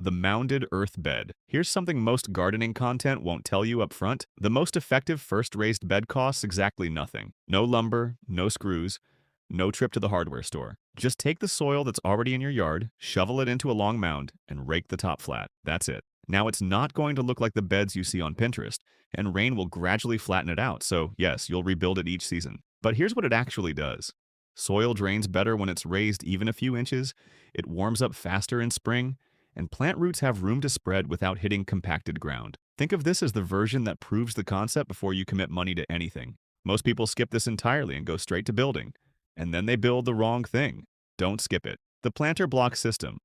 the mounded earth bed. Here's something most gardening content won't tell you up front. The most effective first raised bed costs exactly nothing. No lumber, no screws, no trip to the hardware store. Just take the soil that's already in your yard, shovel it into a long mound, and rake the top flat. That's it. Now it's not going to look like the beds you see on Pinterest, and rain will gradually flatten it out, so yes, you'll rebuild it each season. But here's what it actually does. Soil drains better when it's raised even a few inches, it warms up faster in spring, and plant roots have room to spread without hitting compacted ground. Think of this as the version that proves the concept before you commit money to anything. Most people skip this entirely and go straight to building, and then they build the wrong thing. Don't skip it. The planter block system.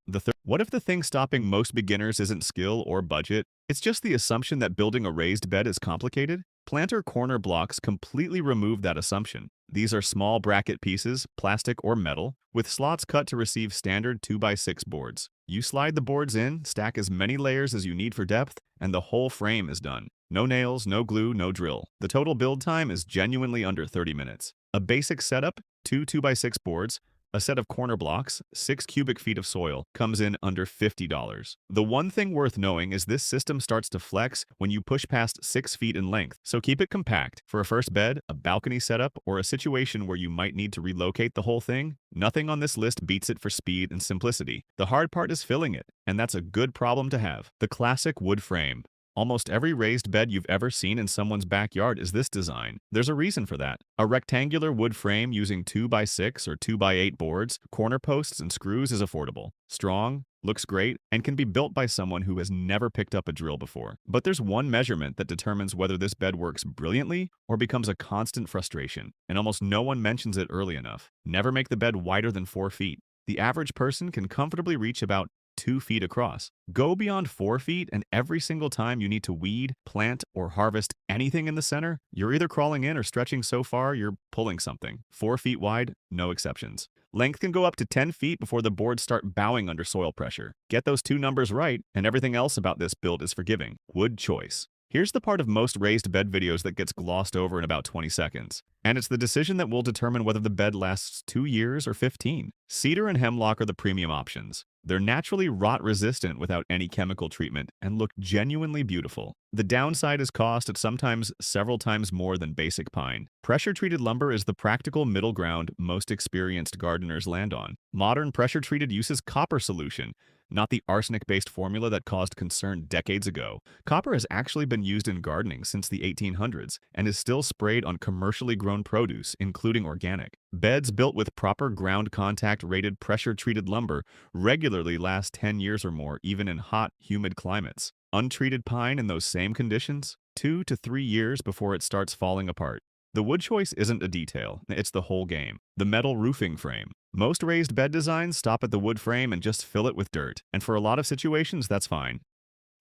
What if the thing stopping most beginners isn't skill or budget? It's just the assumption that building a raised bed is complicated? Planter corner blocks completely remove that assumption. These are small bracket pieces, plastic or metal, with slots cut to receive standard 2x6 boards. You slide the boards in, stack as many layers as you need for depth, and the whole frame is done. No nails, no glue, no drill. The total build time is genuinely under 30 minutes. A basic setup, two 2x6 boards, a set of corner blocks, 6 cubic feet of soil, comes in under $50. The one thing worth knowing is this system starts to flex when you push past 6 feet in length, so keep it compact. For a first bed, a balcony setup, or a situation where you might need to relocate the whole thing, nothing on this list beats it for speed and simplicity. The hard part is filling it, and that's a good problem to have. The classic wood frame. Almost every raised bed you've ever seen in someone's backyard is this design. There's a reason for that. A rectangular wood frame using 2x6 or 2x8 boards, corner posts, and screws is affordable, strong, looks great, and can be built by someone who has never picked up a drill before. But there's one measurement that determines whether this bed works brilliantly or becomes a constant frustration, and almost no one mentions it early enough. Never make the bed wider than 4 feet. The average person can comfortably reach about 2 feet across. Go beyond 4 feet, and every single time you need to weed, plant, or harvest anything in the center, you're either crawling in or stretching so far you're pulling something. 4 feet wide, no exceptions. Length can go up to 10 feet before the boards start bowing under soil pressure. Get those two numbers right, and everything else about this build is forgiving. Wood choice. Here's the part of most raised bed videos that gets glossed over in about 20 seconds. And it's the decision that will determine whether the bed lasts 2 years or 15. Cedar and hemlock are the premium options. They're naturally rot-resistant without any chemical treatment and look genuinely beautiful. The downside is cost at sometimes several times more than basic pine. Pressure-treated lumber is the practical middle ground most experienced gardeners land on. Modern pressure-treated uses copper solution, not the arsenic-based formula that caused concern decades ago. Copper has actually been used in gardening since the 1800s and is still sprayed on commercially grown produce, including organic. Beds built with proper ground contact rated pressure-treated lumber regularly last 10 years or more, even in hot, humid climates. Untreated pine in those same conditions, 2 to 3 years before it starts falling apart. The wood choice isn't a detail, it's the whole game. The metal roofing frame. Most raised bed designs stop at the wood frame and just fill it with dirt, and for a lot of situations that's fine.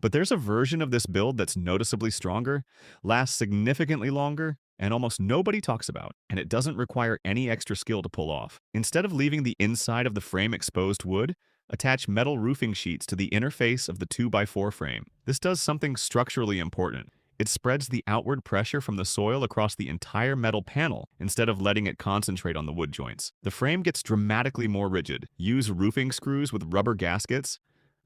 But there's a version of this build that's noticeably stronger, lasts significantly longer, and almost nobody talks about, and it doesn't require any extra skill to pull off. Instead of leaving the inside of the frame exposed wood, attach metal roofing sheets to the inner face of the 2x4 frame. This does something structurally important. It spreads the outward pressure from the soil across the entire metal panel instead of letting it concentrate on the wood joints. The frame gets dramatically more rigid. Use roofing screws with rubber gaskets.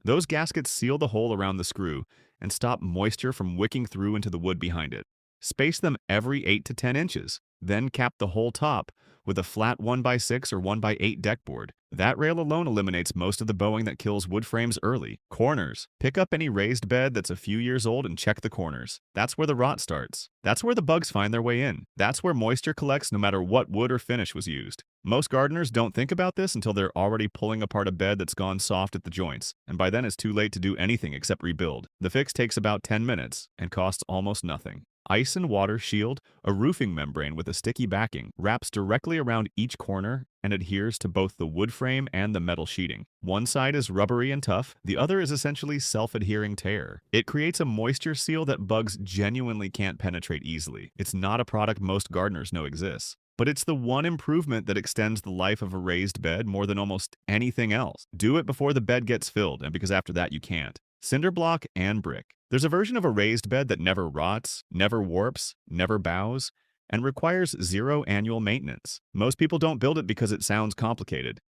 Those gaskets seal the hole around the screw and stop moisture from wicking through into the wood behind it. Space them every 8 to 10 inches. Then cap the whole top with a flat 1x6 or 1x8 deck board. That rail alone eliminates most of the bowing that kills wood frames early. Corners. Pick up any raised bed that's a few years old and check the corners. That's where the rot starts. That's where the bugs find their way in. That's where moisture collects no matter what wood or finish was used. Most gardeners don't think about this until they're already pulling apart a bed that's gone soft at the joints, and by then it's too late to do anything except rebuild. The fix takes about 10 minutes and costs almost nothing. Ice and water shield, a roofing membrane with a sticky backing, wraps directly around each corner and adheres to both the wood frame and the metal sheeting. One side is rubbery and tough, the other is essentially self-adhering tear. It creates a moisture seal that bugs genuinely can't penetrate easily. It's not a product most gardeners know exists, but it's the one improvement that extends the life of a raised bed more than almost anything else. Do it before the bed gets filled, and because after that you can't. Cinder block and brick. There's a version of a raised bed that never rots, never warps, never bows, and requires 0 annual maintenance. Most people don't build it because it sounds complicated.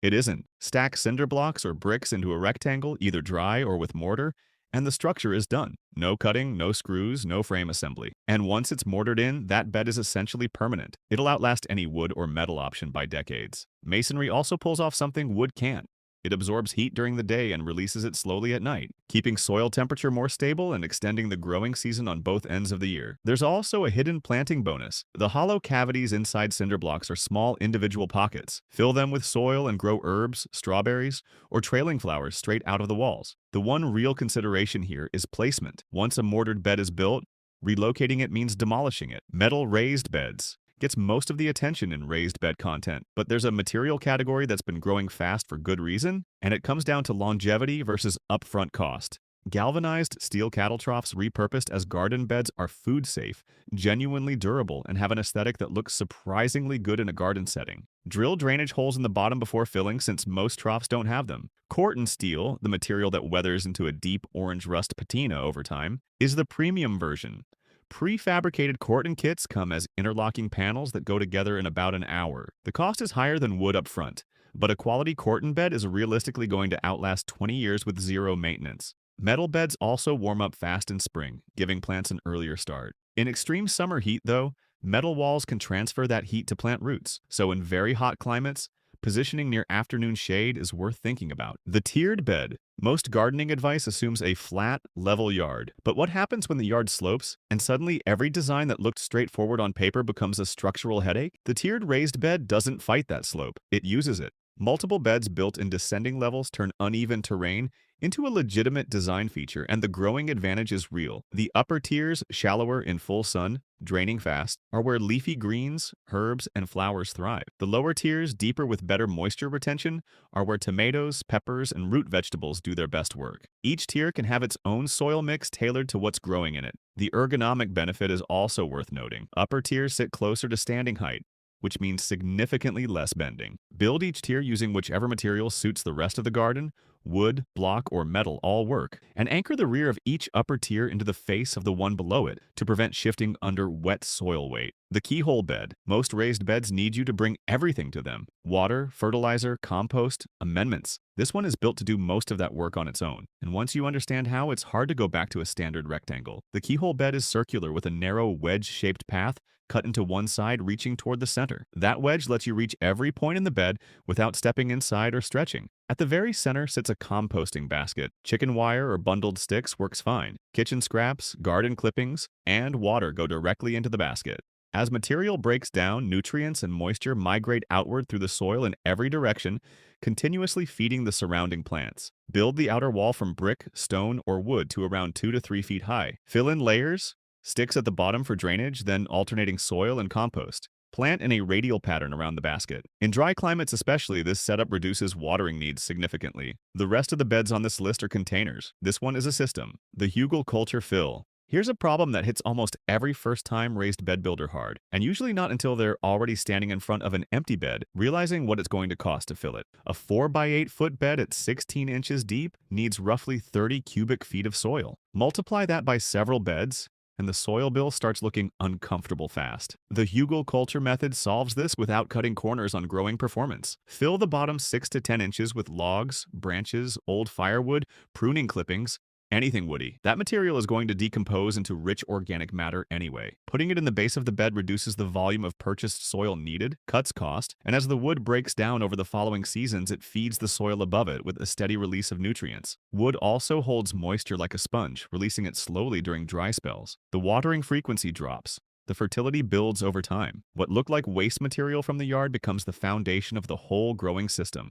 It isn't. Stack cinder blocks or bricks into a rectangle, either dry or with mortar, and the structure is done. No cutting, no screws, no frame assembly. And once it's mortared in, that bed is essentially permanent. It'll outlast any wood or metal option by decades. Masonry also pulls off something wood can't. It absorbs heat during the day and releases it slowly at night, keeping soil temperature more stable and extending the growing season on both ends of the year. There's also a hidden planting bonus. The hollow cavities inside cinder blocks are small individual pockets. Fill them with soil and grow herbs, strawberries, or trailing flowers straight out of the walls. The one real consideration here is placement. Once a mortared bed is built, relocating it means demolishing it. Metal raised beds gets most of the attention in raised bed content, but there's a material category that's been growing fast for good reason, and it comes down to longevity versus upfront cost. Galvanized steel cattle troughs repurposed as garden beds are food safe, genuinely durable, and have an aesthetic that looks surprisingly good in a garden setting. Drill drainage holes in the bottom before filling, since most troughs don't have them. Corten steel, the material that weathers into a deep orange rust patina over time, is the premium version. Prefabricated Corten kits come as interlocking panels that go together in about an hour. The cost is higher than wood up front, but a quality Corten bed is realistically going to outlast 20 years with zero maintenance. Metal beds also warm up fast in spring, giving plants an earlier start. In extreme summer heat, though, metal walls can transfer that heat to plant roots, so in very hot climates, positioning near afternoon shade is worth thinking about. The tiered bed. Most gardening advice assumes a flat, level yard. But what happens when the yard slopes, and suddenly every design that looked straightforward on paper becomes a structural headache? The tiered raised bed doesn't fight that slope. It uses it. Multiple beds built in descending levels turn uneven terrain into a legitimate design feature, and the growing advantage is real. The upper tiers, shallower in full sun, draining fast, are where leafy greens, herbs, and flowers thrive. The lower tiers, deeper with better moisture retention, are where tomatoes, peppers, and root vegetables do their best work. Each tier can have its own soil mix tailored to what's growing in it. The ergonomic benefit is also worth noting. Upper tiers sit closer to standing height, which means significantly less bending. Build each tier using whichever material suits the rest of the garden. Wood, block, or metal all work, and anchor the rear of each upper tier into the face of the one below it to prevent shifting under wet soil weight. The keyhole bed. Most raised beds need you to bring everything to them. Water, fertilizer, compost, amendments. This one is built to do most of that work on its own, and once you understand how, it's hard to go back to a standard rectangle. The keyhole bed is circular with a narrow wedge-shaped path cut into one side reaching toward the center. That wedge lets you reach every point in the bed without stepping inside or stretching. At the very center sits a composting basket. Chicken wire or bundled sticks works fine. Kitchen scraps, garden clippings, and water go directly into the basket. As material breaks down, nutrients and moisture migrate outward through the soil in every direction, continuously feeding the surrounding plants. Build the outer wall from brick, stone, or wood to around 2 to 3 feet high. Fill in layers, sticks at the bottom for drainage, then alternating soil and compost. Plant in a radial pattern around the basket. In dry climates especially, this setup reduces watering needs significantly. The rest of the beds on this list are containers. This one is a system. The Hugel culture fill. Here's a problem that hits almost every first-time raised bed builder hard, and usually not until they're already standing in front of an empty bed, realizing what it's going to cost to fill it. A 4 by 8 foot bed at 16 inches deep needs roughly 30 cubic feet of soil. Multiply that by several beds, and the soil bill starts looking uncomfortable fast. The Hugel culture method solves this without cutting corners on growing performance. Fill the bottom 6 to 10 inches with logs, branches, old firewood, pruning clippings, anything woody. That material is going to decompose into rich organic matter anyway. Putting it in the base of the bed reduces the volume of purchased soil needed, cuts cost, and as the wood breaks down over the following seasons, it feeds the soil above it with a steady release of nutrients. Wood also holds moisture like a sponge, releasing it slowly during dry spells. The watering frequency drops. The fertility builds over time. What looked like waste material from the yard becomes the foundation of the whole growing system.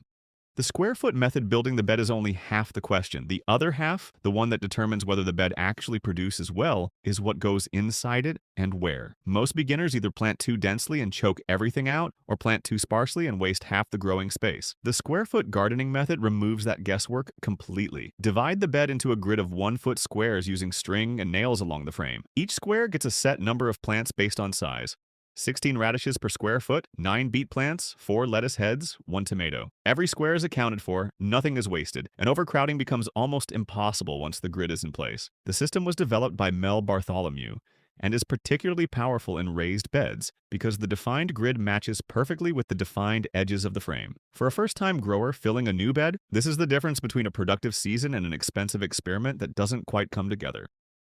The square foot method building the bed is only half the question. The other half, the one that determines whether the bed actually produces well, is what goes inside it and where. Most beginners either plant too densely and choke everything out, or plant too sparsely and waste half the growing space. The square foot gardening method removes that guesswork completely. Divide the bed into a grid of 1 foot squares using string and nails along the frame. Each square gets a set number of plants based on size. 16 radishes per square foot, 9 beet plants, 4 lettuce heads, 1 tomato. Every square is accounted for, nothing is wasted, and overcrowding becomes almost impossible once the grid is in place. The system was developed by Mel Bartholomew. and is particularly powerful in raised beds because the defined grid matches perfectly with the defined edges of the frame. For a first-time grower filling a new bed, this is the difference between a productive season and an expensive experiment that doesn't quite come together.